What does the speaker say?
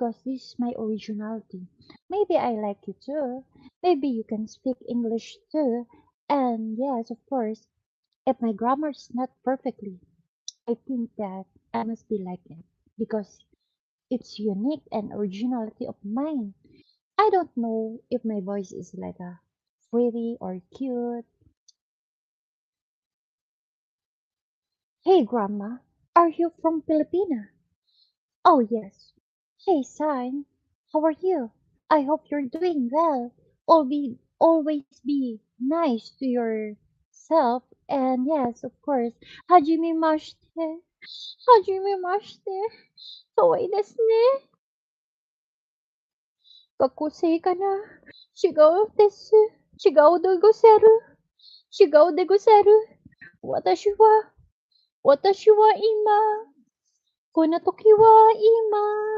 because this is my originality. Maybe I like you too. Maybe you can speak English too. And yes, of course, if my grammar is not perfectly, I think that I must be like it because it's unique and originality of mine. I don't know if my voice is like a pretty or cute. Hey grandma, are you from Filipina? Oh yes. Hey son, how are you? I hope you're doing well. Always be nice to yourself. And yes, of course, Hajime Mashite. Hajime Mashite. Kawai desu ne. Kakusei kana. Shigao desu. Shigao de goseru. Shigao de goseru. Watashi wa. Watashi wa ima. Kono toki wa ima.